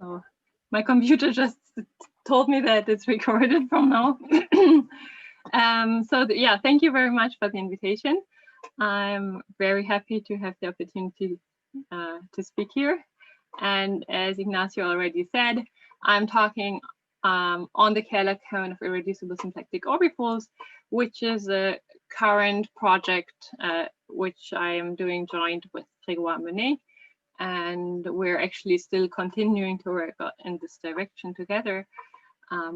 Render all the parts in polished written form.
So my computer just told me that it's recorded from now. Yeah, thank you very much for the invitation. I'm very happy to have the opportunity to speak here. And as Ignacio already said, I'm talking on the Kähler cone of irreducible symplectic orbifolds, which is a current project which I am doing joint with Grégoire Menet. And we're actually still continuing to work in this direction together.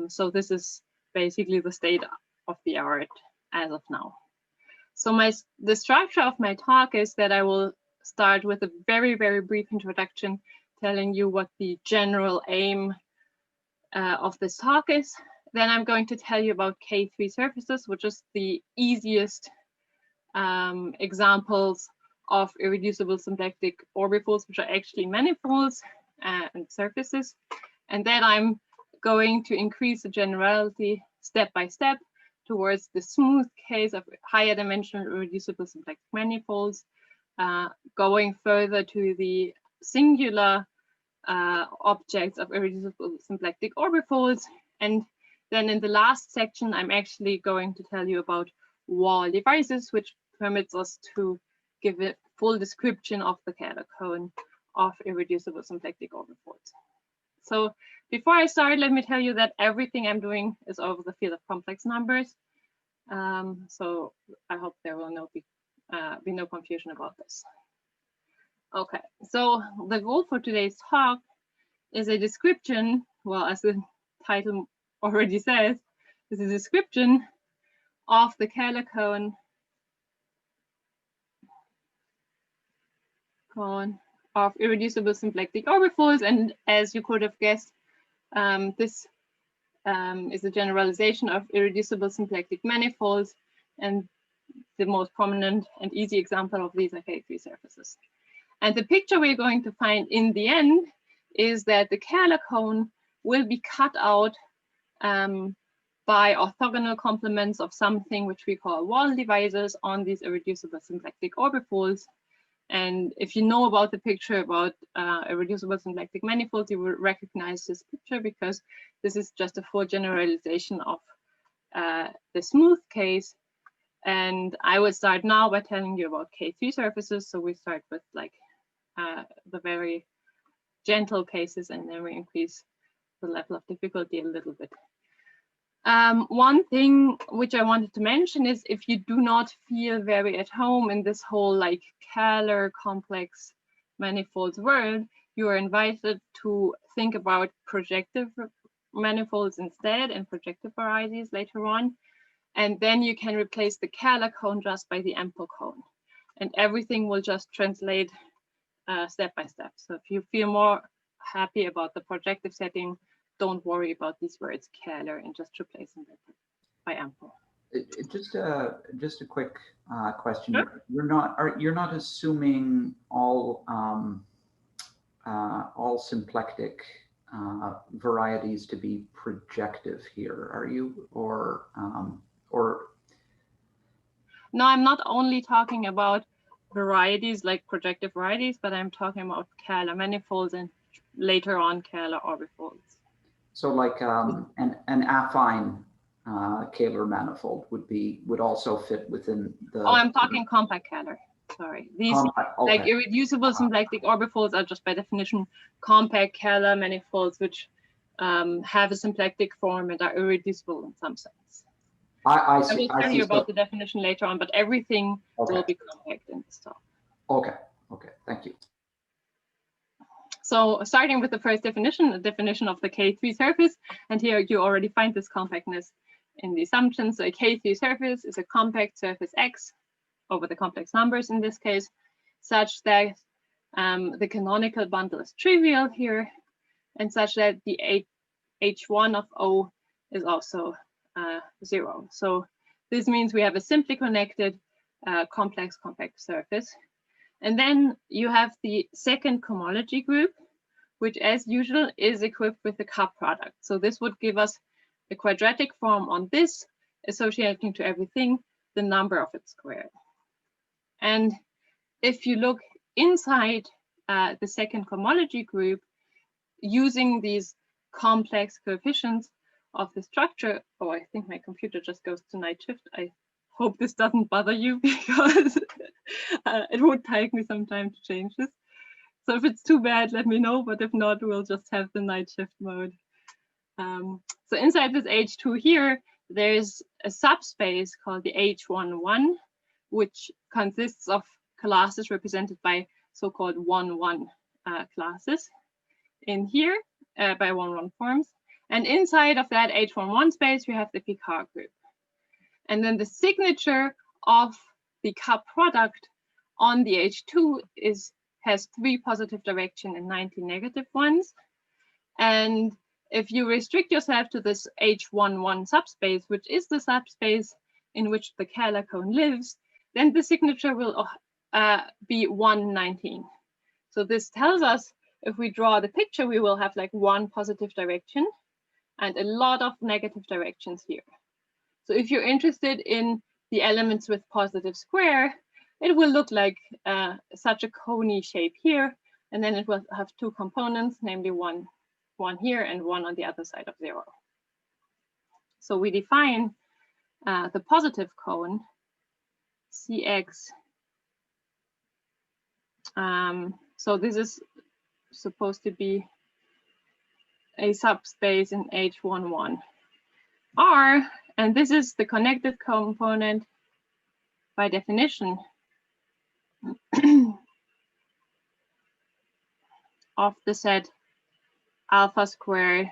So this is basically the state of the art as of now. So the structure of my talk is that I will start with a very, very brief introduction, telling you what the general aim of this talk is. Then I'm going to tell you about K3 surfaces, which is the easiest examples of irreducible symplectic orbifolds, which are actually manifolds and surfaces. And then I'm going to increase the generality step by step towards the smooth case of higher dimensional irreducible symplectic manifolds, going further to the singular objects of irreducible symplectic orbifolds. And then in the last section, I'm actually going to tell you about wall divisors, which permits us to give a full description of the Kähler cone of irreducible symplectic orbifolds. So before I start, let me tell you that everything I'm doing is over the field of complex numbers. So I hope there will be no confusion about this. Okay, so the goal for today's talk is a description, well, as the title already says, is a description of the Kähler cone of irreducible symplectic orbifolds. And as you could have guessed, this is a generalization of irreducible symplectic manifolds, and the most prominent and easy example of these are K3 surfaces. And the picture we're going to find in the end is that the Kähler cone will be cut out by orthogonal complements of something which we call wall divisors on these irreducible symplectic orbifolds. And if you know about the picture about irreducible symplectic manifolds, you will recognize this picture because this is just a full generalization of the smooth case. And I will start now by telling you about K3 surfaces. So we start with like the very gentle cases, and then we increase the level of difficulty a little bit. One thing which I wanted to mention is if you do not feel very at home in this whole like Kähler complex manifolds world, you are invited to think about projective manifolds instead and projective varieties later on. And then you can replace the Kähler cone just by the ample cone. And everything will just translate step by step. So if you feel more happy about the projective setting, don't worry about these words Kähler and just replace them by ample. Just a quick question. Sure. You're not assuming all symplectic varieties to be projective here, are you? Or no, I'm not only talking about varieties like projective varieties, but I'm talking about Kähler manifolds and later on Kähler orbifolds. So like an affine Kähler manifold would also fit within the. Oh, I'm talking compact Kähler. Sorry, these okay. Like irreducible symplectic orbifolds are just by definition compact Kähler manifolds, which have a symplectic form and are irreducible in some sense. I see. I will tell you about the definition later on, but everything will be compact in this talk. Okay. Okay. Thank you. So starting with the first definition, the definition of the K3 surface, and here you already find this compactness in the assumption. So a K3 surface is a compact surface X over the complex numbers in this case, such that the canonical bundle is trivial here, and such that the H1 of O is also 0. So this means we have a simply connected complex compact surface. And then you have the second cohomology group, which as usual is equipped with the cup product. So this would give us a quadratic form on this, associating to everything the number of its squared. And if you look inside the second cohomology group, using these complex coefficients of the structure. Oh, I think my computer just goes to night shift. I hope this doesn't bother you because it would take me some time to change this. So if it's too bad, let me know, but if not, we'll just have the night shift mode. So inside this H2 here, there's a subspace called the H11, which consists of classes represented by so-called 1-1 classes in here by 1-1 forms. And inside of that H11 space, we have the Picard group. And then the signature of the cup product on the H2 has 3 positive direction and 19 negative ones. And if you restrict yourself to this H11 subspace, which is the subspace in which the Kähler cone lives, then the signature will be 119. So this tells us if we draw the picture, we will have like 1 positive direction and a lot of negative directions here. So if you're interested in the elements with positive square, it will look like such a coney shape here, and then it will have 2 components, namely one here and one on the other side of 0. So we define the positive cone, Cx. So this is supposed to be a subspace in H11 R, and this is the connected component by definition of the set alpha squared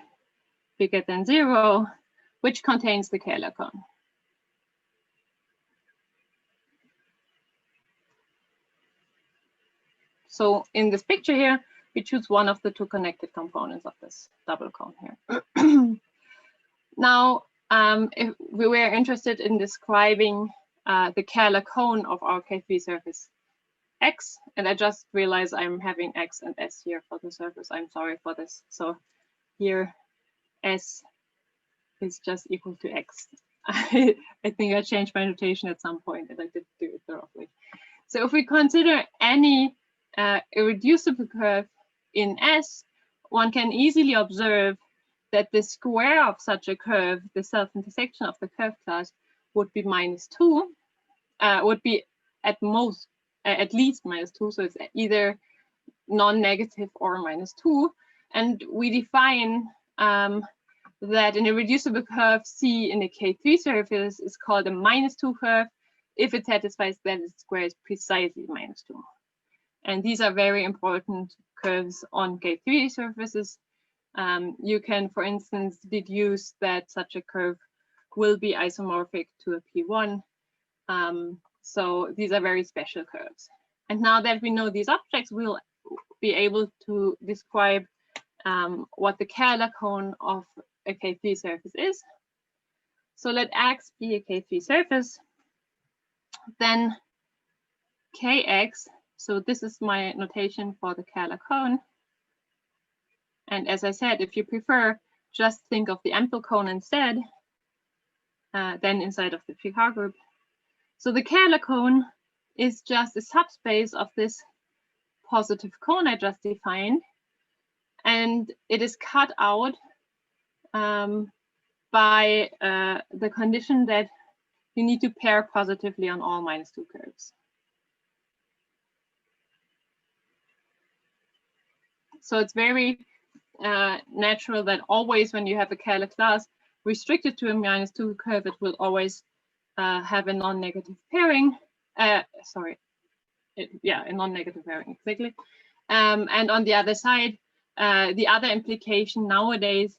bigger than 0, which contains the Kähler cone. So in this picture here, we choose one of the 2 connected components of this double cone here. Now, if we were interested in describing the Kähler cone of our K3 surface X, and I just realized I'm having X and S here for the surface. I'm sorry for this. So here, S is just equal to X. I think I changed my notation at some point and I didn't do it thoroughly. So if we consider any irreducible curve in S, one can easily observe that the square of such a curve, the self-intersection of the curve class, would be -2, would be at least -2, so it's either non-negative or -2. And we define that an irreducible curve C in a K3 surface is called a -2 curve if it satisfies that its square is precisely -2. And these are very important curves on K3 surfaces. You can, for instance, deduce that such a curve will be isomorphic to a P1. So these are very special curves. And now that we know these objects, we'll be able to describe what the Kähler cone of a K3 surface is. So let X be a K3 surface, then Kx, so this is my notation for the Kähler cone. And as I said, if you prefer, just think of the ample cone instead, then inside of the Picard group. So the Kähler cone is just a subspace of this positive cone I just defined, and it is cut out by the condition that you need to pair positively on all -2 curves. So it's very natural that always when you have a Kähler class restricted to a -2 curve, it will always have a non-negative pairing. A non-negative pairing, exactly. And on the other side, the other implication nowadays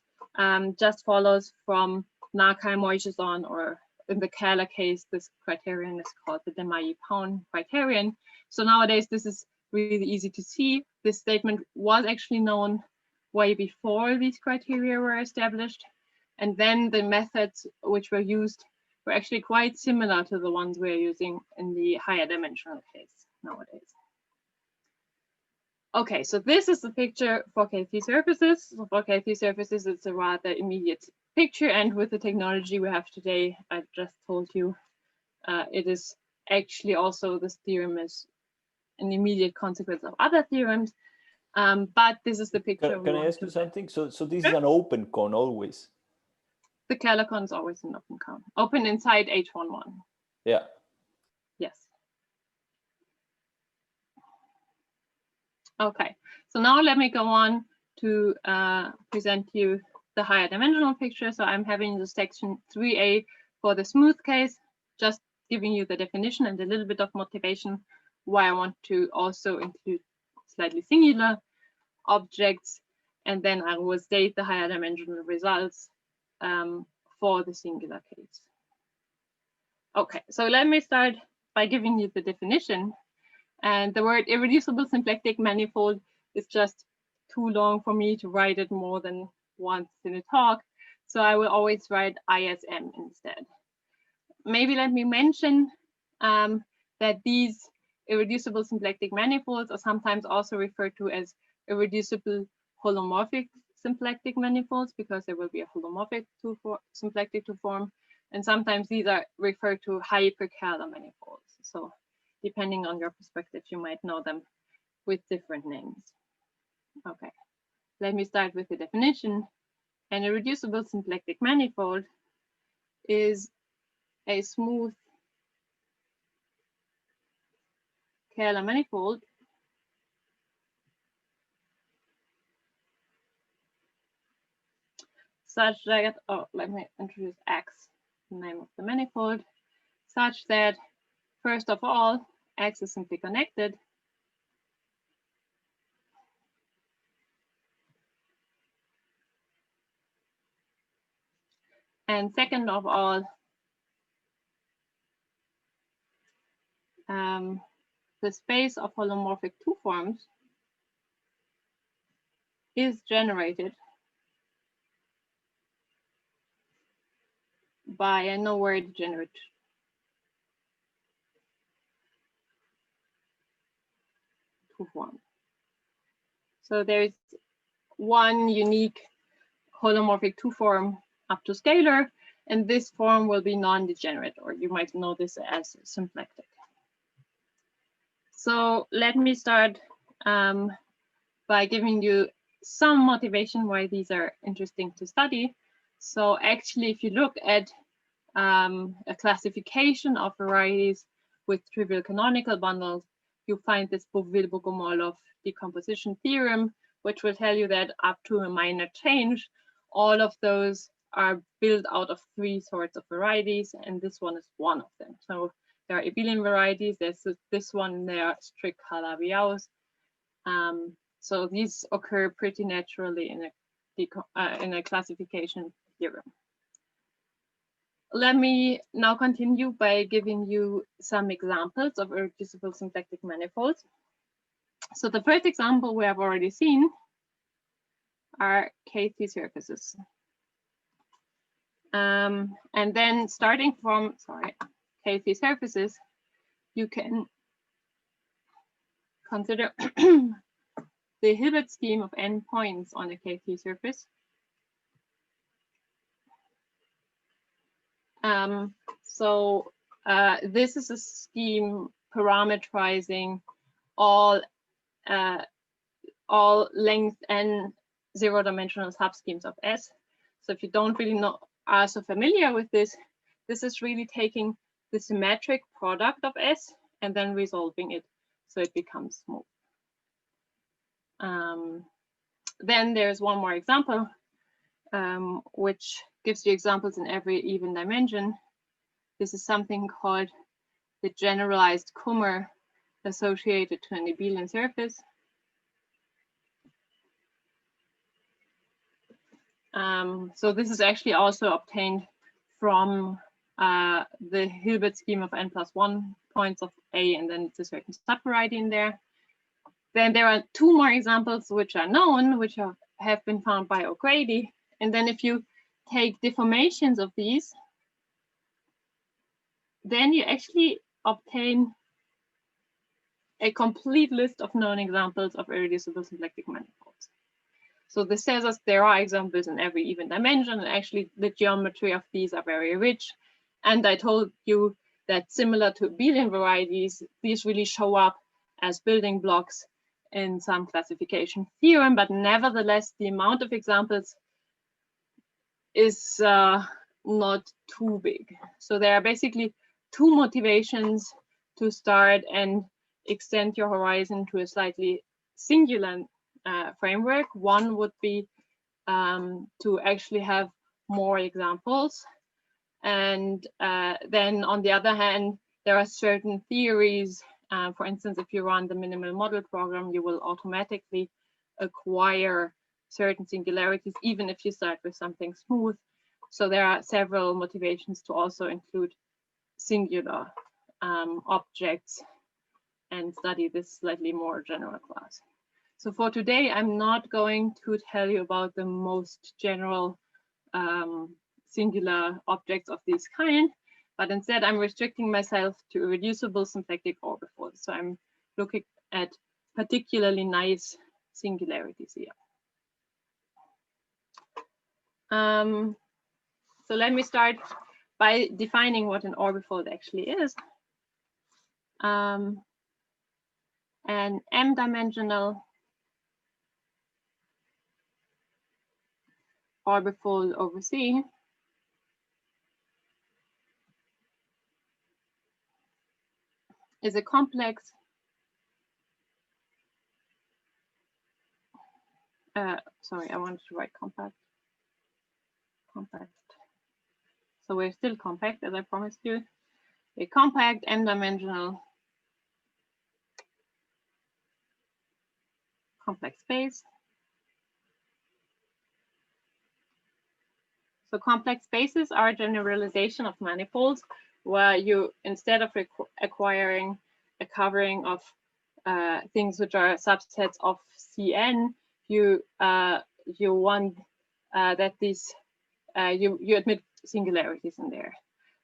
just follows from Narkai-Moisheson, or in the Kähler case, this criterion is called the Demailly-Paun criterion. So nowadays, this is really easy to see. This statement was actually known way before these criteria were established. And then the methods which were used were actually quite similar to the ones we're using in the higher dimensional case nowadays. Okay, so this is the picture for K3 surfaces. So for K3 surfaces, it's a rather immediate picture. And with the technology we have today, I just told you, it is actually also, this theorem is an immediate consequence of other theorems. But this is the picture. Can I ask you something? So this is an open cone always. The Kähler cone is always an open cone. Open inside H11. Yeah. Yes. Okay. So now let me go on to present you the higher dimensional picture. So I'm having the section 3A for the smooth case, just giving you the definition and a little bit of motivation why I want to also include slightly singular objects, and then I will state the higher dimensional results for the singular case. Okay, so let me start by giving you the definition. And the word irreducible symplectic manifold is just too long for me to write it more than once in a talk, so I will always write ISM instead. Maybe let me mention that these irreducible symplectic manifolds are sometimes also referred to as irreducible holomorphic symplectic manifolds, because there will be a holomorphic symplectic to form, and sometimes these are referred to hyperkähler manifolds. So depending on your perspective, you might know them with different names. Okay, let me start with the definition. An irreducible symplectic manifold is a smooth Kähler manifold such that, oh, let me introduce X, the name of the manifold, such that, first of all, X is simply connected. And second of all, the space of holomorphic two forms is generated by a nowhere degenerate two form. So there's one unique holomorphic two form up to scalar, and this form will be non-degenerate, or you might know this as symplectic. So let me start by giving you some motivation why these are interesting to study. So actually, if you look at a classification of varieties with trivial canonical bundles, you find this Bovil-Bogomolov decomposition theorem, which will tell you that up to a minor change, all of those are built out of three sorts of varieties, and this one is one of them. So there are abelian varieties, there's this one, there are strict Calabi-Yau's. So these occur pretty naturally in a classification theorem. Let me now continue by giving you some examples of irreducible symplectic manifolds. So the first example we have already seen are KT surfaces. And then starting from, KT surfaces, you can consider the Hilbert scheme of n points on a KT surface. This is a scheme parameterizing all length n zero-dimensional subschemes of S. So if you don't really are so familiar with this, this is really taking the symmetric product of S and then resolving it so it becomes smooth. Then there's one more example, which gives you examples in every even dimension. This is something called the generalized Kummer associated to an abelian surface. So this is actually also obtained from the Hilbert scheme of n+1 points of A, and then it's a certain subvariety in there. Then there are two more examples which are known, which have been found by O'Grady. And then if you take deformations of these, then you actually obtain a complete list of known examples of irreducible symplectic manifolds. So this tells us there are examples in every even dimension, and actually the geometry of these are very rich. And I told you that similar to abelian varieties, these really show up as building blocks in some classification theorem, but nevertheless, the amount of examples is not too big. So there are basically two motivations to start and extend your horizon to a slightly singular framework. One would be to actually have more examples. And then on the other hand, there are certain theories. For instance, if you run the minimal model program, you will automatically acquire certain singularities, even if you start with something smooth. So there are several motivations to also include singular objects and study this slightly more general class. So for today, I'm not going to tell you about the most general singular objects of this kind, but instead I'm restricting myself to irreducible symplectic orbifolds. So I'm looking at particularly nice singularities here. So let me start by defining what an orbifold actually is. An m-dimensional orbifold over C is a complex sorry, I wanted to write compact. So we're still compact, as I promised you. A compact m-dimensional complex space. So complex spaces are a generalization of manifolds where you, instead of acquiring a covering of things which are subsets of Cn, you want that these you admit singularities in there.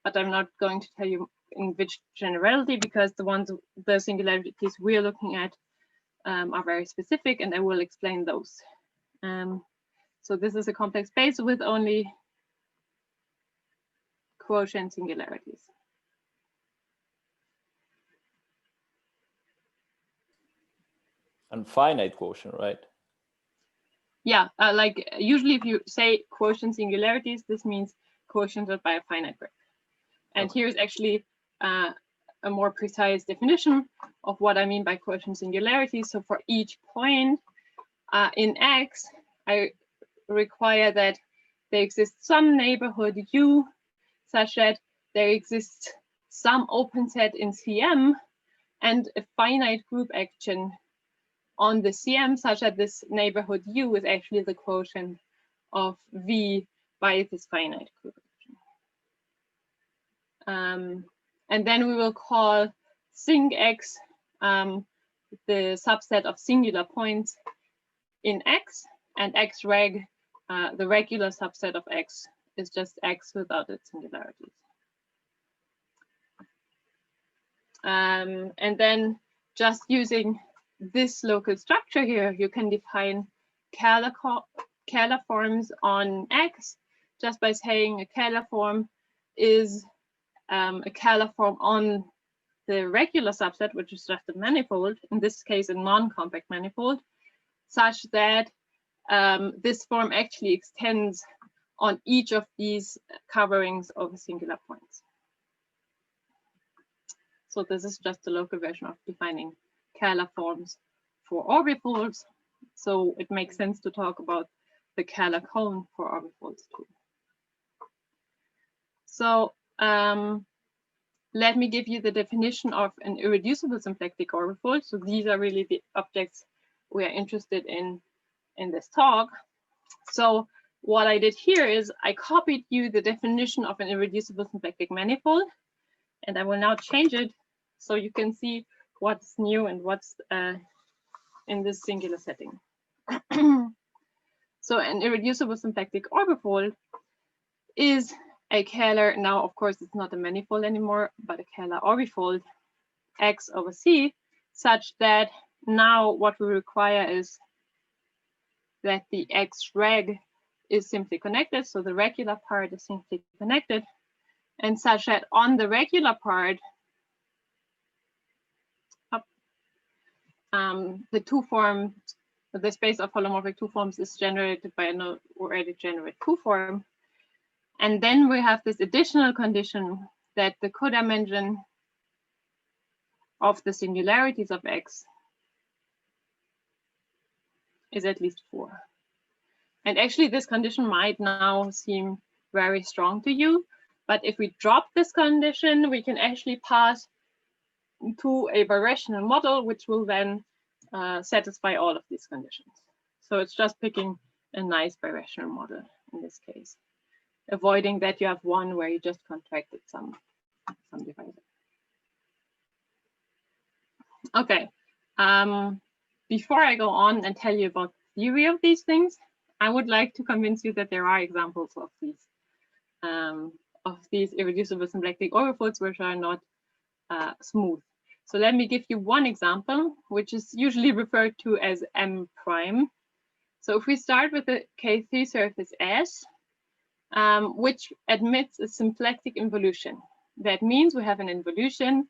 But I'm not going to tell you in which generality, because the singularities we're looking at are very specific, and I will explain those. So this is a complex space with only quotient singularities. And finite quotient, right? Yeah, like usually if you say quotient singularities, this means quotiented by a finite group. And okay, here's actually a more precise definition of what I mean by quotient singularity. So for each point in X, I require that there exists some neighborhood U such that there exists some open set in CM and a finite group action on the CM such that this neighborhood U is actually the quotient of V by this finite group action. And then we will call sing X the subset of singular points in X, and X reg, the regular subset of X, is just X without its singularities. And then just using this local structure here, you can define Kähler forms on X just by saying a Kähler form is a Kähler form on the regular subset, which is just a manifold, in this case a non-compact manifold, such that this form actually extends on each of these coverings of singular points. So this is just a local version of defining Kähler forms for orbifolds. So it makes sense to talk about the Kähler cone for orbifolds too. So let me give you the definition of an irreducible symplectic orbifold. So these are really the objects we are interested in this talk. So what I did here is I copied you the definition of an irreducible symplectic manifold, and I will now change it so you can see what's new and what's in this singular setting. So an irreducible symplectic orbifold is a Kähler, now of course it's not a manifold anymore, but a Kähler orbifold X over C, such that now what we require is that the X reg is simply connected, so the regular part is simply connected, and such that on the regular part, the two forms, the space of holomorphic two forms is generated by an already generated two form. And then we have this additional condition that the codimension of the singularities of X is at least 4. And actually this condition might now seem very strong to you, but if we drop this condition, we can actually pass to a birational model, which will then satisfy all of these conditions. So it's just picking a nice birational model in this case, avoiding that you have one where you just contracted some divisor. Okay, before I go on and tell you about the theory of these things, I would like to convince you that there are examples of these irreducible symplectic orbifolds which are not smooth. So let me give you one example, which is usually referred to as M prime. So if we start with the K3 surface S, which admits a symplectic involution. That means we have an involution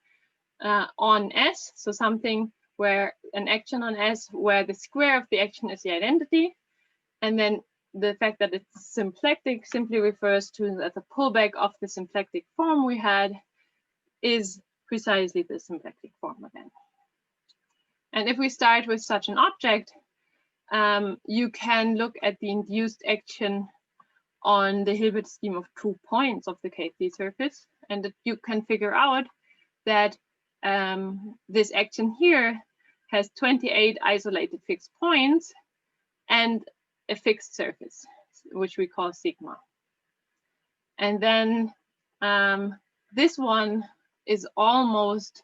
on S, so something where an action on S where the square of the action is the identity, and then the fact that it's symplectic simply refers to that the pullback of the symplectic form we had is precisely the symplectic form again. And if we start with such an object, you can look at the induced action on the Hilbert scheme of 2 points of the K3 surface, and that you can figure out that this action here has 28 isolated fixed points and a fixed surface, which we call sigma. And then this one is almost,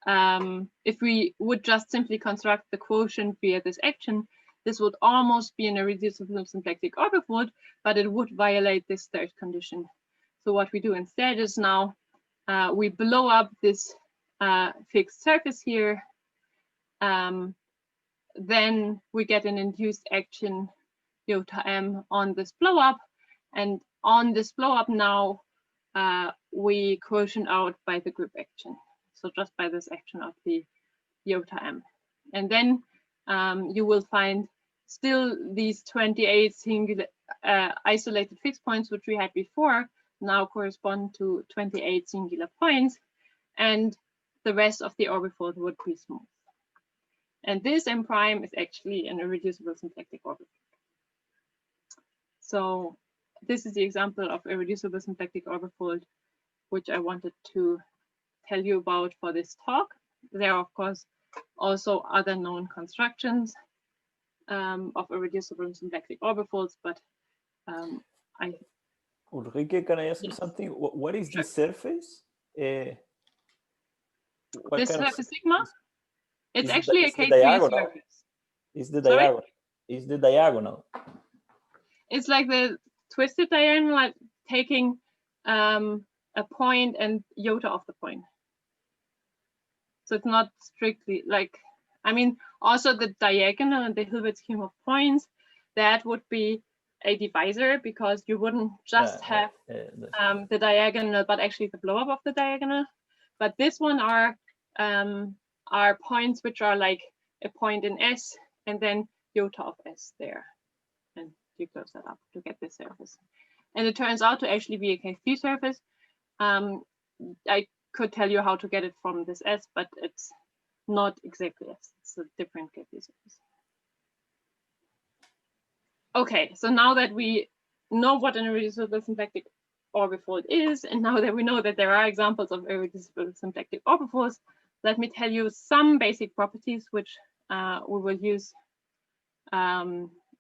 if we would just simply construct the quotient via this action, this would almost be an irreducible symplectic orbifold, but it would violate this third condition. So what we do instead is now we blow up this fixed surface here. Then we get an induced action iota m on this blow up, and on this blow up now we quotient out by the group action, so just by this action of the iota m. And then you will find still these 28 singular isolated fixed points which we had before now correspond to 28 singular points, and the rest of the orbifold would be smooth. And this M prime is actually an irreducible symplectic orbifold. So this is the example of irreducible symplectic orbifold which I wanted to tell you about for this talk. There are, of course, also other known constructions of irreducible symplectic orbifolds, but Ulrike, can I ask you yes. something? What is Sure. the surface? This surface sigma? It's is actually a the K3 diagonal. surface. Is the Sorry? diagonal? Is the diagonal? It's like the twisted diagonal, like taking a point and iota of the point. So it's not strictly like, I mean, also the diagonal and the Hilbert scheme of points, that would be a divisor, because you wouldn't just have the diagonal, but actually the blow up of the diagonal. But this one are points which are like a point in S and then iota of S there. And you close that up to get this surface. And it turns out to actually be a K3 surface. I could tell you how to get it from this S, but it's not exactly S. It's a different K3 surface. Okay, so now that we know what an irreducible symplectic orbifold is, and now that we know that there are examples of irreducible symplectic orbifolds, let me tell you some basic properties which we will use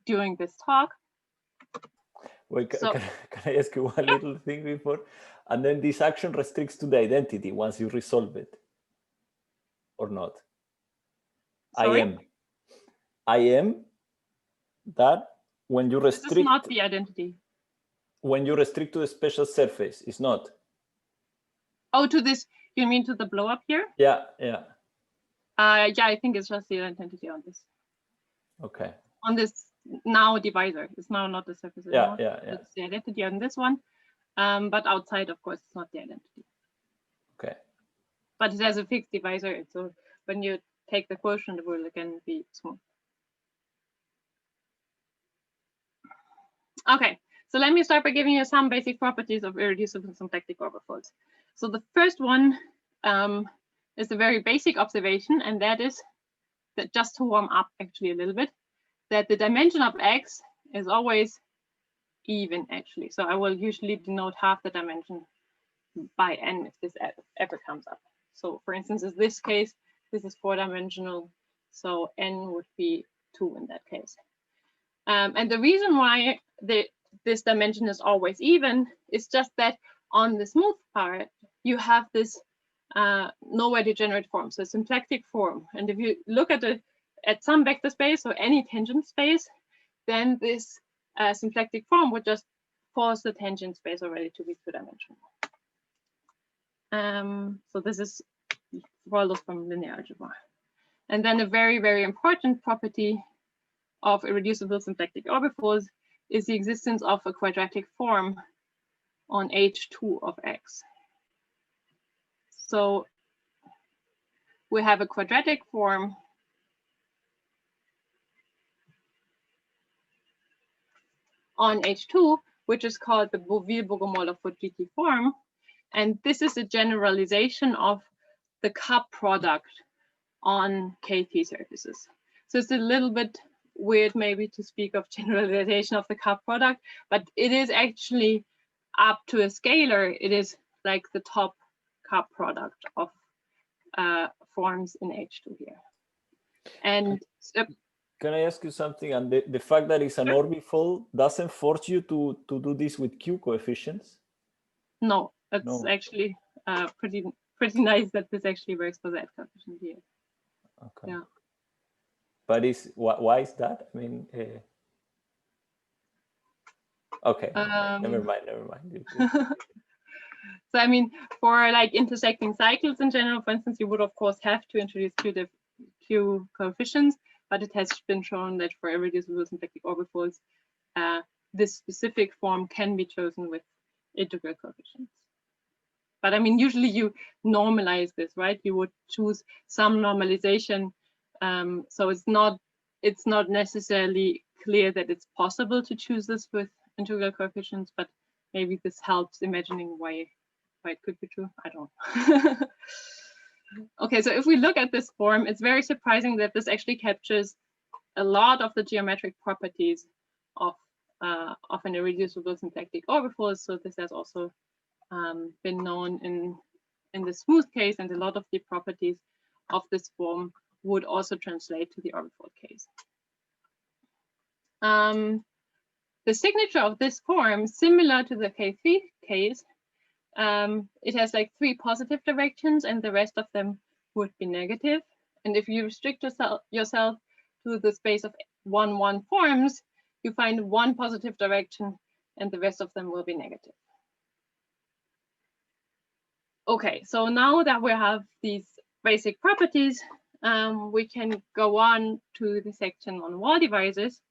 during this talk. Wait, So, can I ask you one little thing before? And then this action restricts to the identity once you resolve it, or not? sorry? I am that when you restrict. This is not the identity. When you restrict to the special surface, it's not. Oh, to this, you mean to the blow up here? Yeah, yeah. Yeah, I think it's just the identity on this. Okay. On this now divisor. It's now not the surface anymore. Yeah. It's the identity on this one. But outside, of course, it's not the identity. Okay. But it has a fixed divisor. So when you take the quotient, it will again be smooth. Okay, so let me start by giving you some basic properties of irreducible symplectic orbifolds. So the first one is a very basic observation, and that is that, just to warm up actually a little bit, that the dimension of X is always even actually. So I will usually denote half the dimension by n if this ever comes up. So for instance, in this case, this is 4-dimensional, so n would be 2 in that case. And the reason why this dimension is always even is just that on the smooth part, you have this nowhere degenerate form, so symplectic form. And if you look at some vector space or any tangent space, then this symplectic form would just force the tangent space already to be 2-dimensional. So this follows from linear algebra. And then a very, very important property of irreducible symplectic orbifolds is the existence of a quadratic form on H2 of X. So we have a quadratic form on H2, which is called the Bouville-Bogomolov-Fujiti form. And this is a generalization of the cup product on KT surfaces. So it's a little bit weird maybe to speak of generalization of the cup product, but it is actually up to a scalar. It is like the top cup product of forms in H2 here. And can I ask you something? And the fact that it's an orbifold doesn't force you to do this with Q coefficients? No, that's actually pretty nice that this actually works for that coefficient here. Okay. Yeah. But why is that? I mean, okay, never mind. So I mean, for like intersecting cycles in general, for instance, you would of course have to introduce Q coefficients, but it has been shown that for irreducible symplectic orbifolds, this specific form can be chosen with integral coefficients. But I mean, usually you normalize this, right? You would choose some normalization. So it's not necessarily clear that it's possible to choose this with integral coefficients, but maybe this helps imagining why it could be true. I don't know. Okay, so if we look at this form, it's very surprising that this actually captures a lot of the geometric properties of an irreducible symplectic orbifold. So this has also been known in the smooth case, and a lot of the properties of this form would also translate to the orbifold case. The signature of this form, similar to the K3 case, it has like 3 positive directions and the rest of them would be negative. And if you restrict yourself to the space of 1-1 forms, you find 1 positive direction and the rest of them will be negative. Okay, so now that we have these basic properties, we can go on to the section on wall divisors.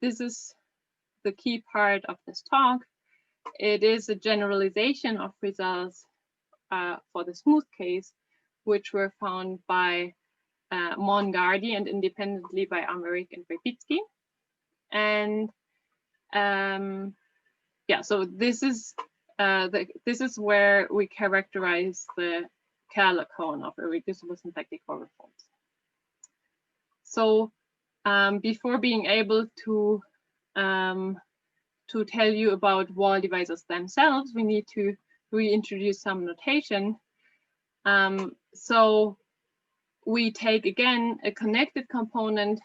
This is the key part of this talk. It is a generalization of results for the smooth case, which were found by Mongardi and independently by Amerik and Rieß. And yeah, so this is where we characterize the Kähler cone of irreducible symplectic orbifolds. So before being able to tell you about wall divisors themselves, we need to reintroduce some notation. So we take again a connected component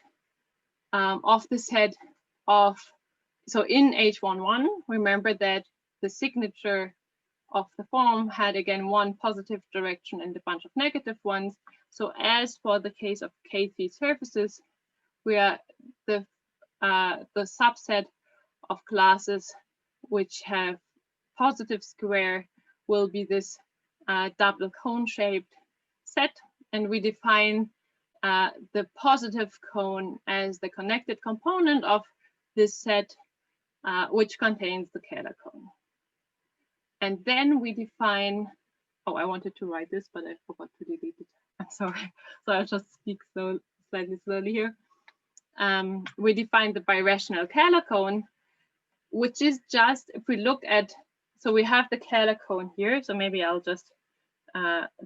of the set of, so in H11, remember that the signature of the form had again 1 positive direction and a bunch of negative ones. So as for the case of K3 surfaces, we are the subset of classes which have positive square will be this double cone-shaped set, and we define the positive cone as the connected component of this set, which contains the Kähler cone. And then we define Oh, I wanted to write this, but I forgot to delete it. I'm sorry. So I'll just speak slightly slowly here. We define the birational Kähler cone, which is just, if we look at, so we have the Kähler cone here. So maybe I'll just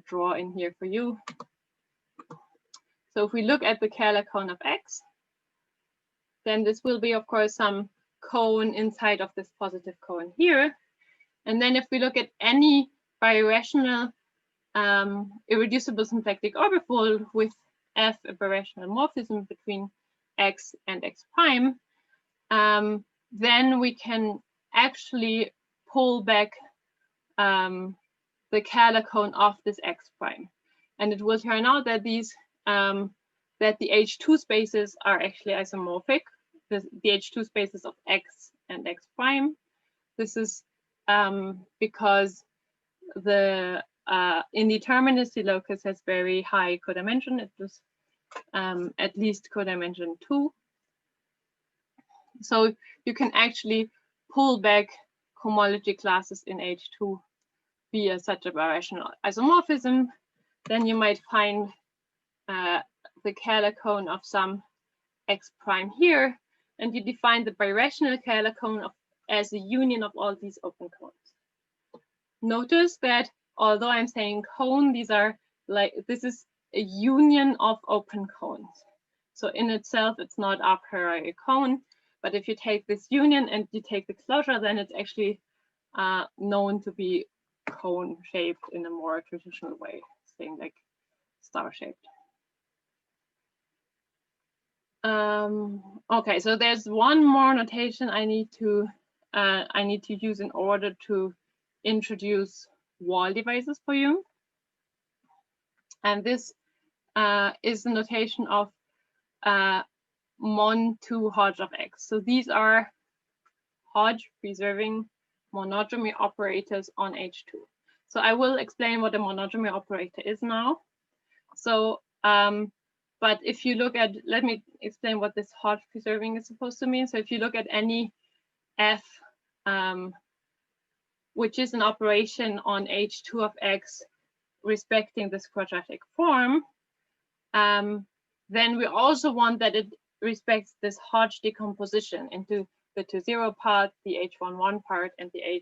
draw in here for you. So if we look at the Kähler cone of X, then this will be, of course, some cone inside of this positive cone here. And then if we look at any birational irreducible symplectic orbifold with F, a birational morphism between X and X prime, then we can actually pull back the Kähler cone of this X prime. And it will turn out that these that the H2 spaces are actually isomorphic, the H2 spaces of X and X prime. This is because the indeterminacy locus has very high codimension. It was at least codimension 2. So you can actually pull back homology classes in H2 via such a birational isomorphism. Then you might find the Kähler cone of some X prime here, and you define the birational Kähler cone as a union of all these open cones. Notice that although I'm saying cone, these are like, this is a union of open cones. So in itself, it's not a priori a cone, but if you take this union and you take the closure, then it's actually known to be cone shaped in a more traditional way, saying like star shaped. Okay, so there's one more notation I need to use in order to introduce wall divisors for you. And this is the notation of mon2 Hodge of X. So these are Hodge preserving monodromy operators on H2. So I will explain what a monodromy operator is now. So, but if you look at, let me explain what this Hodge preserving is supposed to mean. So if you look at any F, which is an operation on H2 of X respecting this quadratic form, then we also want that it respects this Hodge decomposition into the 2,0 part, the H11 part, and the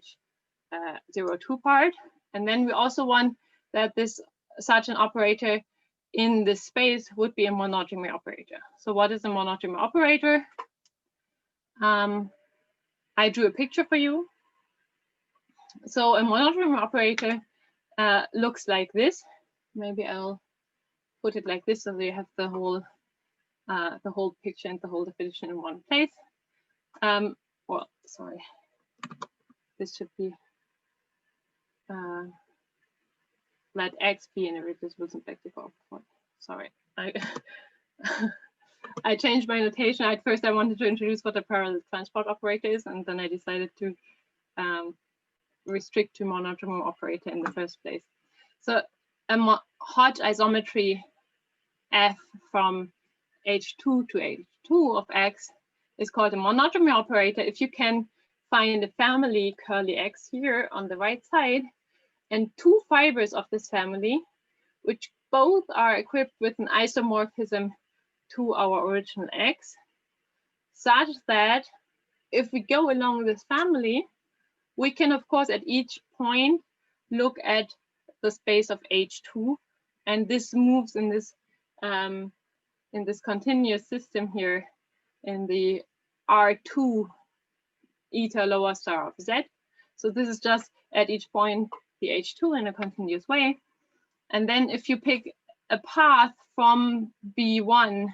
H02 part. And then we also want that this such an operator in this space would be a monodromy operator. So what is a monodromy operator? I drew a picture for you. So a monodromy operator looks like this. Maybe I'll put it like this so you have the whole picture and the whole definition in one place. Well, sorry, this should be let X be an irreducible symplectic orbifold. Sorry, I changed my notation. At first, I wanted to introduce what a parallel transport operator is, and then I decided to restrict to monodromy operator in the first place. So a Hodge isometry F from H2 to H2 of X is called a monodromy operator if you can find a family curly X here on the right side and two fibers of this family, which both are equipped with an isomorphism to our original X, such that if we go along this family, we can, of course, at each point look at the space of H2, and this moves in this continuous system here in the R2 eta lower star of Z. So this is just at each point the H2 in a continuous way. And then if you pick a path from B1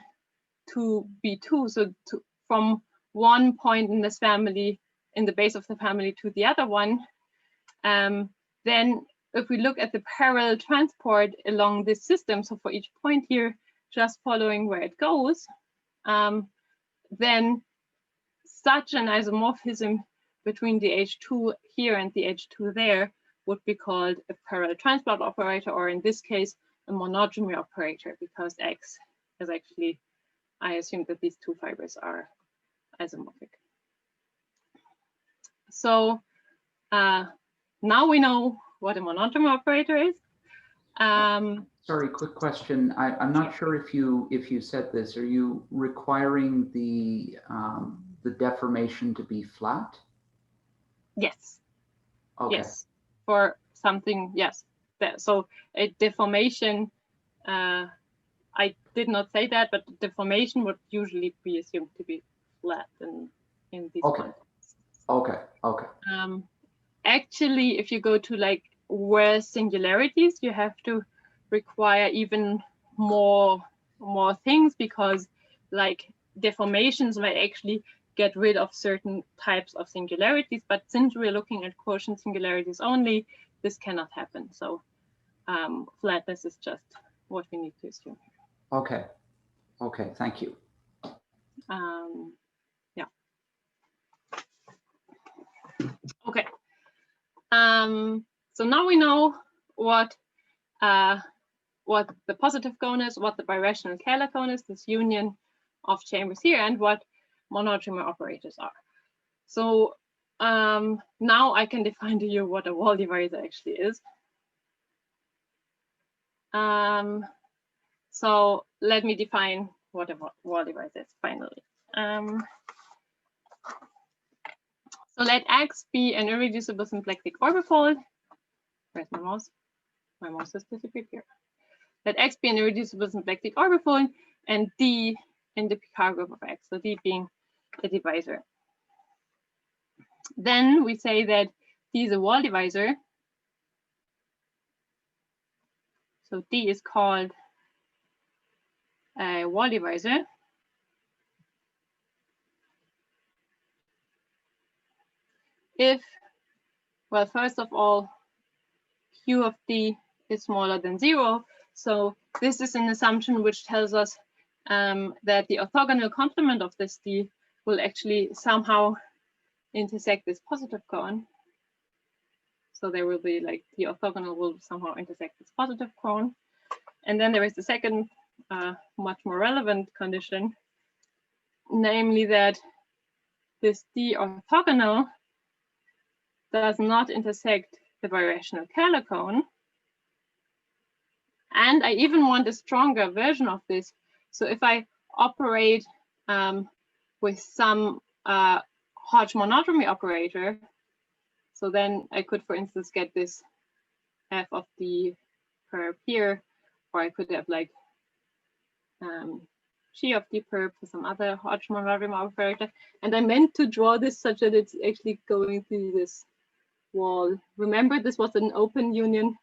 to B2, so from one point in this family, in the base of the family to the other one, then if we look at the parallel transport along this system, so for each point here, just following where it goes, then such an isomorphism between the H2 here and the H2 there would be called a parallel transport operator, or in this case, a monodromy operator, because X is actually, I assume that these two fibers are isomorphic. So now we know what a monodromy operator is. Sorry, quick question. I'm not sure if you said this. Are you requiring the deformation to be flat? Yes. Okay. Yes. For something, yes. So a deformation, I did not say that, but deformation would usually be assumed to be flat in these contexts. Okay. Okay. Actually, if you go to like worse singularities, you have to require even more things, because like deformations might actually get rid of certain types of singularities, but since we're looking at quotient singularities only, this cannot happen. So flatness is just what we need to assume. Okay. Okay, thank you. Yeah. Okay. So now we know what the positive cone is, what the birational Kähler cone is, this union of chambers here, and what monodromy operators are. So now I can define to you what a wall divisor actually is. So let me define what a wall divisor is finally. So let X be an irreducible symplectic orbifold. Where's my mouse? My mouse has disappeared here. Let X be an irreducible symplectic orbifold and D in the Picard group of X, so D being the divisor. Then we say that D is a wall divisor. So D is called a wall divisor. If, well, first of all, Q of D is smaller than 0. So this is an assumption which tells us that the orthogonal complement of this D will actually somehow intersect this positive cone. So there will be like the orthogonal will somehow intersect this positive cone. And then there is the second much more relevant condition, namely that this D orthogonal does not intersect the birational Kähler cone. And I even want a stronger version of this. So if I operate with some Hodge monodromy operator, so then I could, for instance, get this f of D perp here, or I could have like G of D perp for some other Hodge monodromy operator. And I meant to draw this such that it's actually going through this wall. Remember, this was an open union,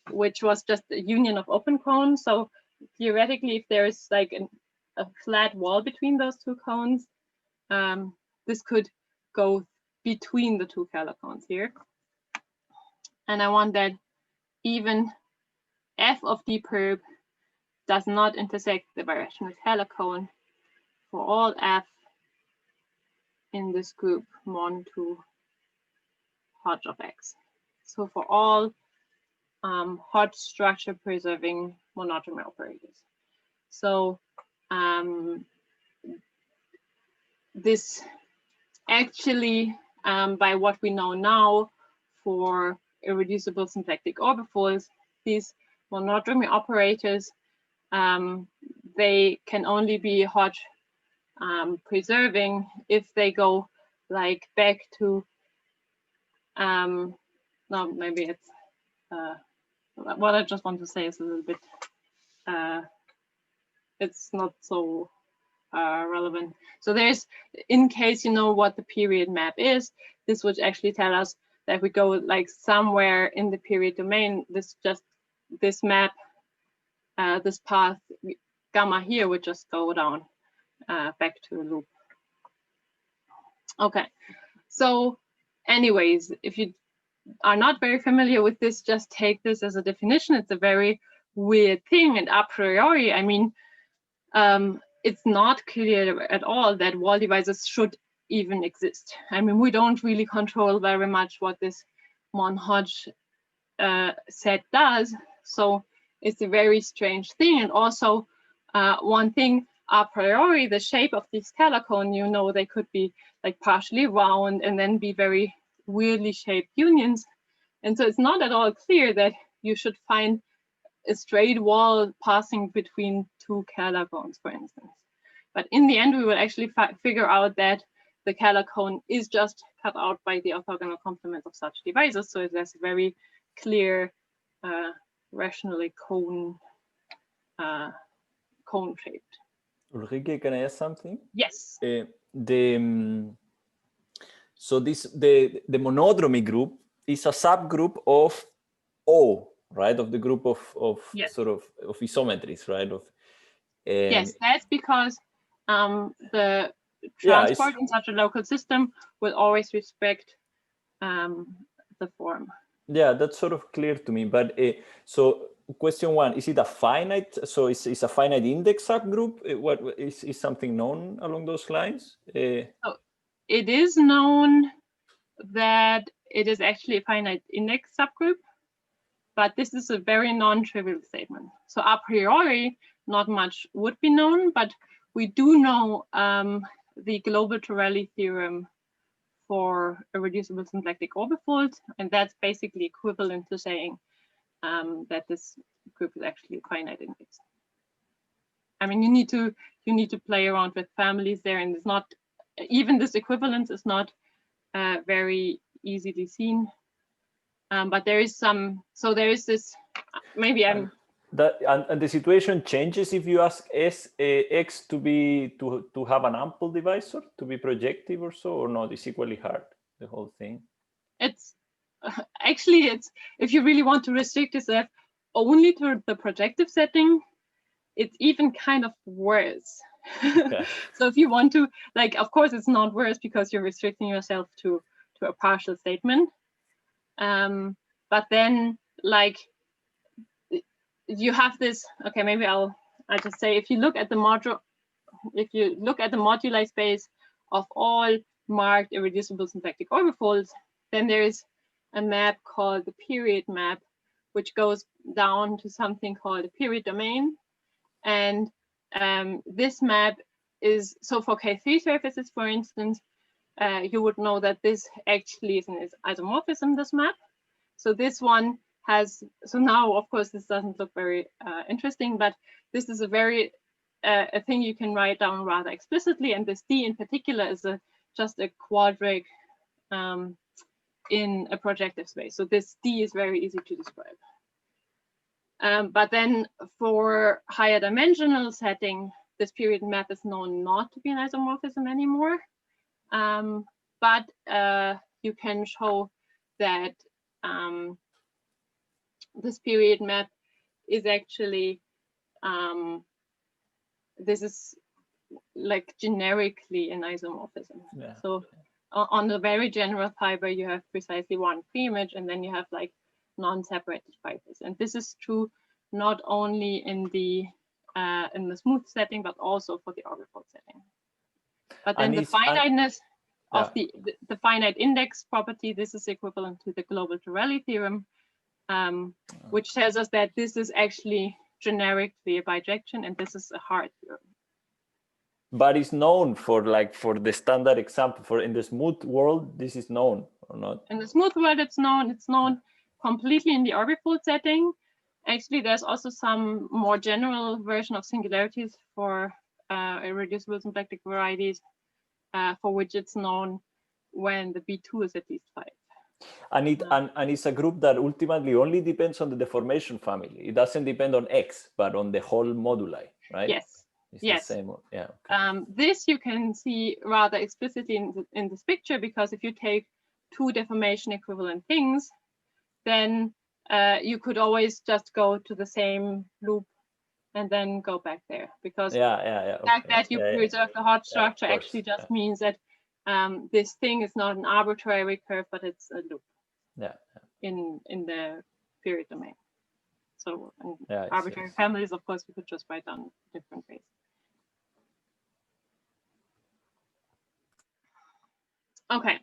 which was just a union of open cones. So theoretically, if there is like a flat wall between those two cones, this could go between the two Kähler cones here. And I want that even f of D perp does not intersect the birational Kähler cone for all f in this group mon to Hodge of X. So for all Hodge structure preserving monodromy operators. So this actually, by what we know now for irreducible symplectic orbifolds, these monodromy operators, they can only be Hodge preserving if they go like back to, no, maybe it's, what I just want to say is a little bit, it's not so relevant. So there's, in case you know what the period map is, this would actually tell us that we go like somewhere in the period domain, this map, this path gamma here would just go down back to a loop. Okay, so anyways, if you are not very familiar with this, just take this as a definition. It's a very weird thing, and a priori, I mean, it's not clear at all that wall divisors should even exist. I mean, we don't really control very much what this mon-Hodge set does, so it's a very strange thing. And also, one thing, a priori, the shape of these Kähler cone, you know, they could be like partially round and then be very weirdly shaped unions. And so it's not at all clear that you should find a straight wall passing between two Kähler cones, for instance. But in the end, we will actually figure out that the Kähler cone is just cut out by the orthogonal complement of such divisors. So there's a very clear, rationally cone shaped. Ulrike, can I ask something? Yes. So the monodromy group is a subgroup of O, right? Of the group of yes. sort of isometries, right? Yes, that's because the transport in such a local system will always respect the form. Yeah, that's sort of clear to me. But so question one, is it a finite? So it's a finite index subgroup? What is something known along those lines? So it is known that it is actually a finite index subgroup, but this is a very non-trivial statement. So a priori, not much would be known, but we do know the global Torelli theorem for irreducible symplectic orbifolds, and that's basically equivalent to saying that this group is actually a finite index. I mean, you need to play around with families there, and it's not even this equivalence is not very easily seen. But there is some. So there is this. Maybe I'm. And the situation changes if you ask X to have an ample divisor, to be projective or so, or not? It's equally hard, the whole thing. It's actually, if you really want to restrict yourself only to the projective setting, it's even kind of worse. Okay. So if you want to, like, of course it's not worse because you're restricting yourself to a partial statement. But then, like, you have this. Okay, maybe I'll just say, if you look at the moduli space of all marked irreducible symplectic orbifolds, then there is a map called the period map, which goes down to something called a period domain. And this map is, so for K3 surfaces, for instance, you would know that this actually is an isomorphism, this map. So this one has, so now, of course, this doesn't look very interesting, but this is a very, a thing you can write down rather explicitly. And this D in particular is just a quadric in a projective space. So this D is very easy to describe. But then for higher dimensional setting, this period map is known not to be an isomorphism anymore. But you can show that this period map is actually, this is like generically an isomorphism. Yeah. So on the very general fiber, you have precisely one pre-image, and then you have like non-separated fibers. And this is true not only in the smooth setting, but also for the orbifold setting. But then the finiteness of the finite index property, this is equivalent to the global Torelli theorem, which tells us that this is actually generically a bijection, and this is a hard theorem. But it's known for the standard example for in the smooth world, this is known or not? In the smooth world, it's known completely in the orbifold setting. Actually, there's also some more general version of singularities for irreducible symplectic varieties, for which it's known when the B2 is at least 5. And it's a group that ultimately only depends on the deformation family. It doesn't depend on X, but on the whole moduli, right? Yes. It's yes. The same. Yeah. Okay. This you can see rather explicitly in this picture, because if you take two deformation equivalent things, then you could always just go to the same loop and then go back there, because the fact that you preserve the hot structure actually just means that this thing is not an arbitrary curve, but it's a loop. In the period domain. So arbitrary families, of course, we could just write down different ways. Okay.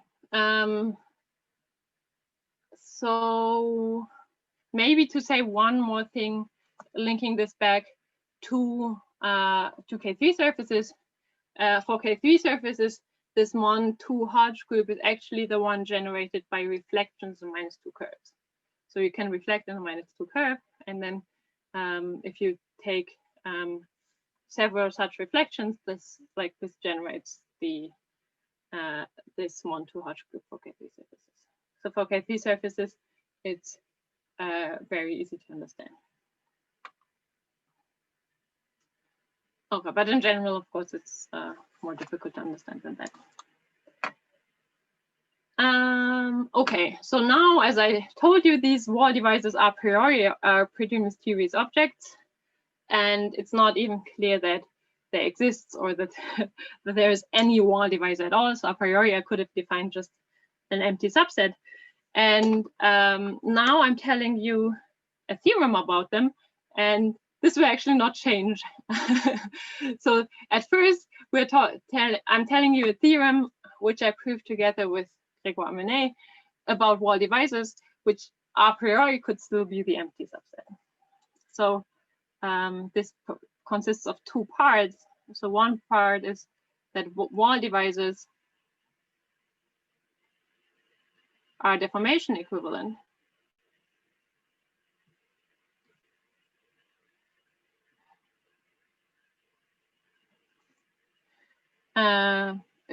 So maybe to say one more thing, linking this back to K3 surfaces. For K3 surfaces, this 1,2 Hodge group is actually the one generated by reflections in -2 curves. So you can reflect in a -2 curve, and then if you take several such reflections, this generates the this 1-2 Hodge group for KP surfaces. So for KP surfaces, it's very easy to understand. Okay, but in general, of course, it's more difficult to understand than that. Okay, so now, as I told you, these wall divisors a priori are pretty mysterious objects, and it's not even clear that they exist or that, that there is any wall divisor at all. So a priori, I could have defined just an empty subset. And now I'm telling you a theorem about them, and this will actually not change. So at first, I'm telling you a theorem which I proved together with Grégoire Menet about wall divisors, which a priori could still be the empty subset. So this consists of two parts. So one part is that wall divisors are deformation equivalent.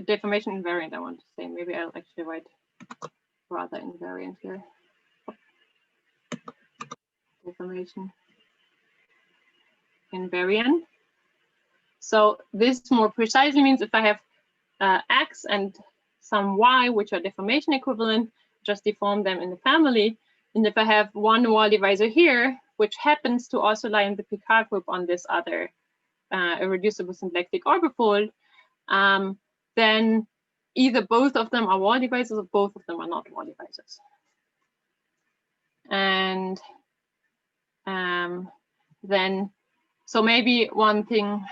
Deformation invariant, I want to say. Maybe I'll actually write rather invariant here. Deformation invariant. So this more precisely means if I have X and some Y, which are deformation equivalent, just deform them in the family. And if I have one wall divisor here, which happens to also lie in the Picard group on this other irreducible symplectic orbifold, then either both of them are wall divisors or both of them are not wall divisors. And then, so maybe one thing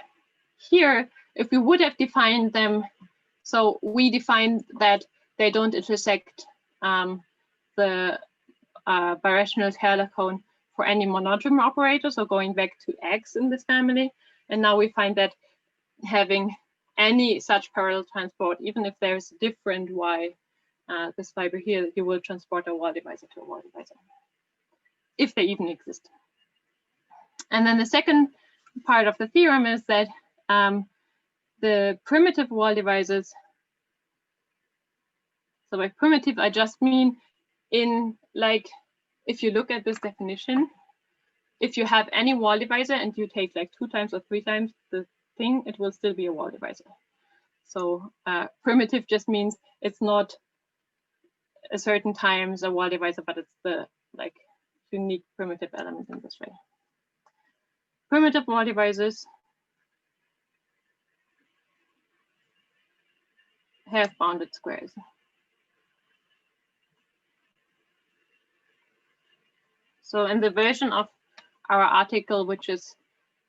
here, if we would have defined them, so we defined that they don't intersect the birational Kähler cone for any monogram operator, so going back to X in this family. And now we find that having any such parallel transport, even if there's a different Y, this fiber here, you will transport a wall divisor to a wall divisor, if they even exist. And then the second part of the theorem is that the primitive wall divisors, so by primitive, I just mean in, like, if you look at this definition, if you have any wall divisor and you take like 2 times or 3 times the thing, it will still be a wall divisor. So primitive just means it's not a certain times a wall divisor, but it's the like unique primitive element in this way. Primitive wall divisors have bounded squares. So in the version of our article, which is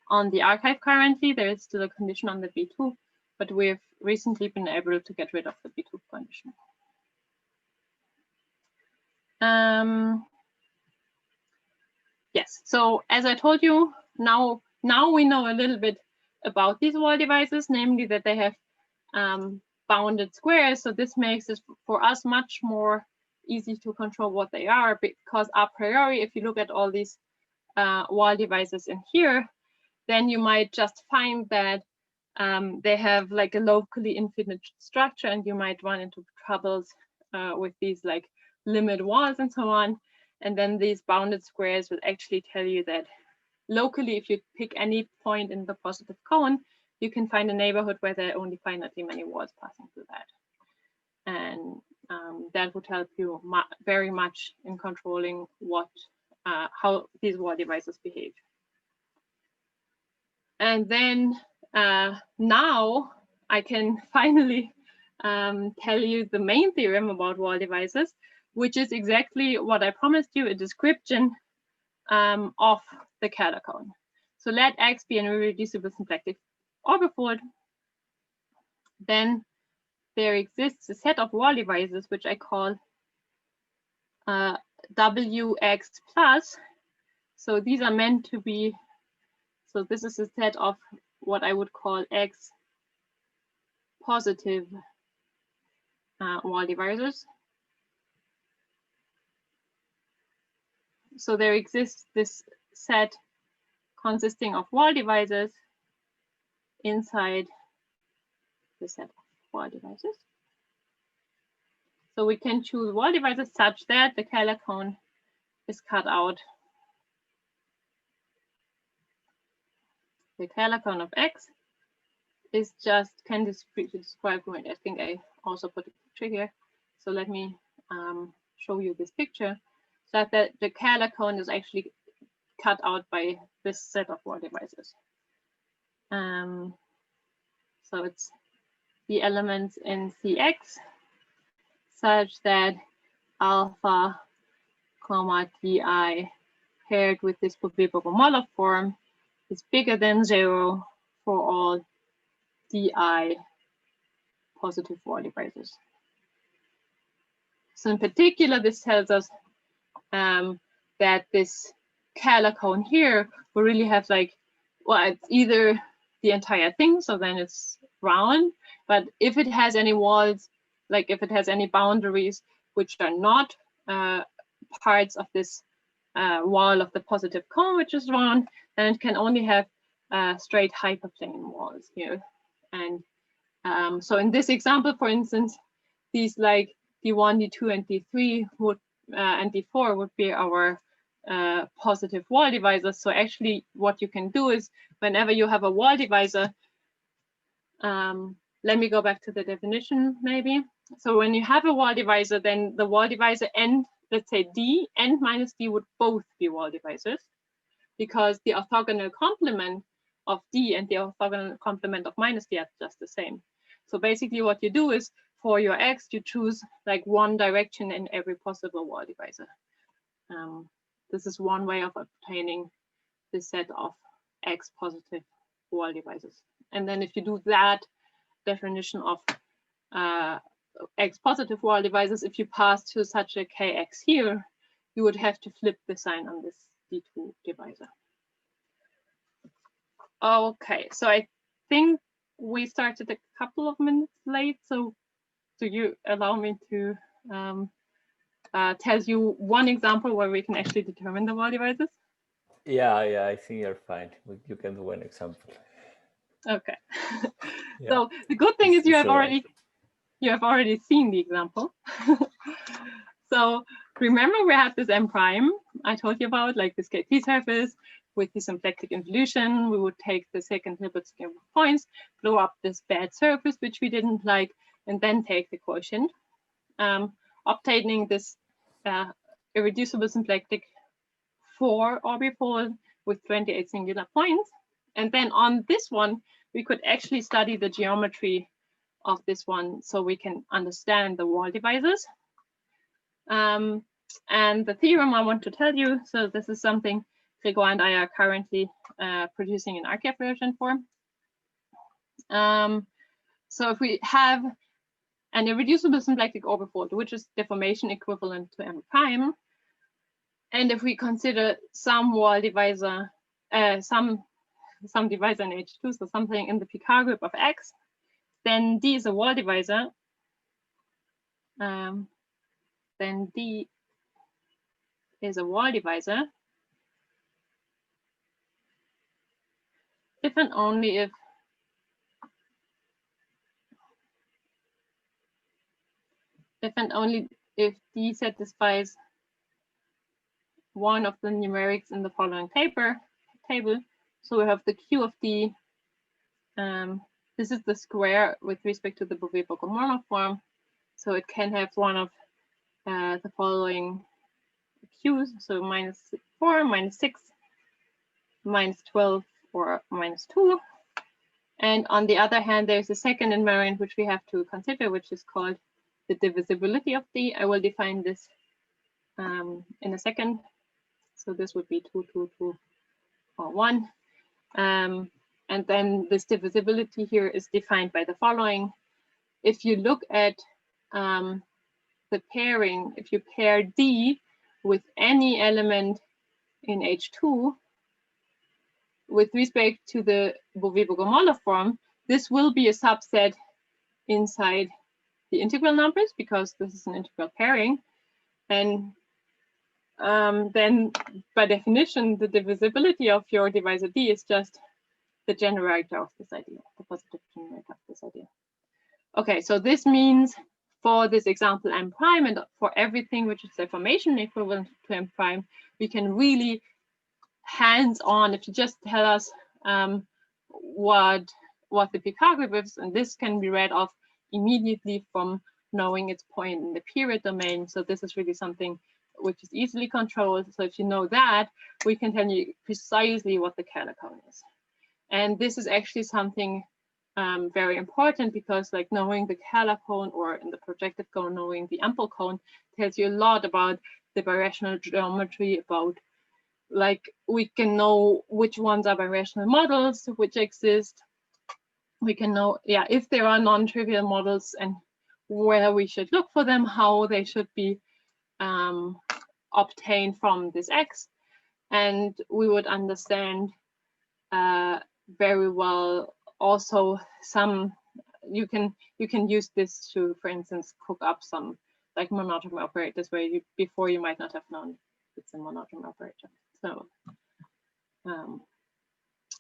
on the archive currently, there is still a condition on the B2, but we've recently been able to get rid of the B2 condition. Yes, so as I told you, now we know a little bit about these wall divisors, namely that they have bounded squares. So this makes it for us much more easy to control what they are, because a priori, if you look at all these wall divisors in here, then you might just find that they have like a locally infinite structure, and you might run into troubles with these like limit walls and so on. And then these bounded squares will actually tell you that locally, if you pick any point in the positive cone, you can find a neighborhood where there are only finitely many walls passing through that. And that would help you very much in controlling what, how these wall divisors behave. And then now I can finally tell you the main theorem about wall divisors, which is exactly what I promised you, a description of the Kähler cone. So let X be an irreducible symplectic orbifold. Then there exists a set of wall divisors, which I call WX plus. So these are meant to be, so this is a set of what I would call X positive wall divisors. So there exists this set consisting of wall divisors inside the set of wall divisors. So we can choose wall divisors such that the Kähler cone is cut out. The Kähler cone of X is just, can describe, I think I also put a picture here. So let me show you this picture. So that the Kähler cone is actually cut out by this set of wall divisors. So it's the elements in Cx such that alpha comma di paired with this Bovee-Bogomolov form is bigger than 0 for all di positive wall divisors. So in particular, this tells us that this Kähler cone here will really have like, well, it's either the entire thing, so then it's round, but if it has any walls, like if it has any boundaries which are not parts of this wall of the positive cone, which is round, then it can only have straight hyperplane walls here. And so in this example, for instance, these like D1, D2, and D3 would and D4 would be our positive wall divisors. So actually what you can do is whenever you have a wall divisor, let me go back to the definition maybe. So when you have a wall divisor, then the wall divisor and let's say D and minus D would both be wall divisors because the orthogonal complement of D and the orthogonal complement of minus D are just the same. So basically what you do is for your X, you choose like one direction in every possible wall divisor. This is one way of obtaining this set of X positive wall divisors. And then if you do that definition of X positive wall divisors, if you pass to such a KX here, you would have to flip the sign on this D2 divisor. Okay, so I think we started a couple of minutes late, so do you allow me to tell you one example where we can actually determine the wall divisors? Yeah, I think you're fine. You can do one example. Okay. Yeah. So the good thing is you have already seen the example. So remember we had this M prime I told you about, like this KT surface with the symplectic involution. We would take the second Hilbert scheme of points, blow up this bad surface which we didn't like, and then take the quotient, obtaining this irreducible symplectic 4 orbifold with 28 singular points. And then on this one, we could actually study the geometry of this one so we can understand the wall divisors. And the theorem I want to tell you, so this is something Grégoire and I are currently producing an RCAF version for. So if we have an irreducible symplectic orbifold, which is deformation equivalent to M prime, and if we consider some wall divisor, some divisor in H2, so something in the Picard group of X, then D is a wall divisor. Then D is a wall divisor if and only if D satisfies one of the numerics in the following table. So we have the Q of D. This is the square with respect to the Bovee-Bogomolov form. So it can have one of the following Q's, so -4, -6, -12, or -2. And on the other hand, there's a second invariant which we have to consider, which is called the divisibility of D. I will define this in a second. So this would be 2, 2, 2, or 1. And then this divisibility here is defined by the following. If you look at the pairing, if you pair D with any element in H2 with respect to the Bovee-Bogomolov form, this will be a subset inside the integral numbers because this is an integral pairing. And then by definition, the divisibility of your divisor D is just the generator of this idea, the positive generator of this idea. Okay, so this means for this example M prime and for everything which is deformation equivalent to M prime, we can really hands-on, if you just tell us what the Picard is, and this can be read off immediately from knowing its point in the period domain. So this is really something which is easily controlled. So if you know that, we can tell you precisely what the Kähler cone is. And this is actually something very important, because like knowing the Kähler cone, or in the projective cone, knowing the ample cone, tells you a lot about the birational geometry, about like we can know which ones are birational models which exist. We can know, yeah, if there are non-trivial models and where we should look for them, how they should be obtained from this X. And we would understand very well also some, you can use this to, for instance, cook up some like monotony operators where you before you might not have known it's a monotony operator. So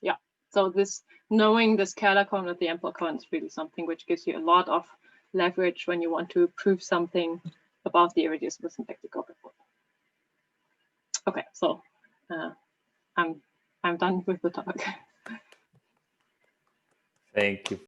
yeah, so this knowing this Kähler cone with the ample cone is really something which gives you a lot of leverage when you want to prove something about the irreducible symplectic orbifold. Okay, so I'm done with the talk. Thank you.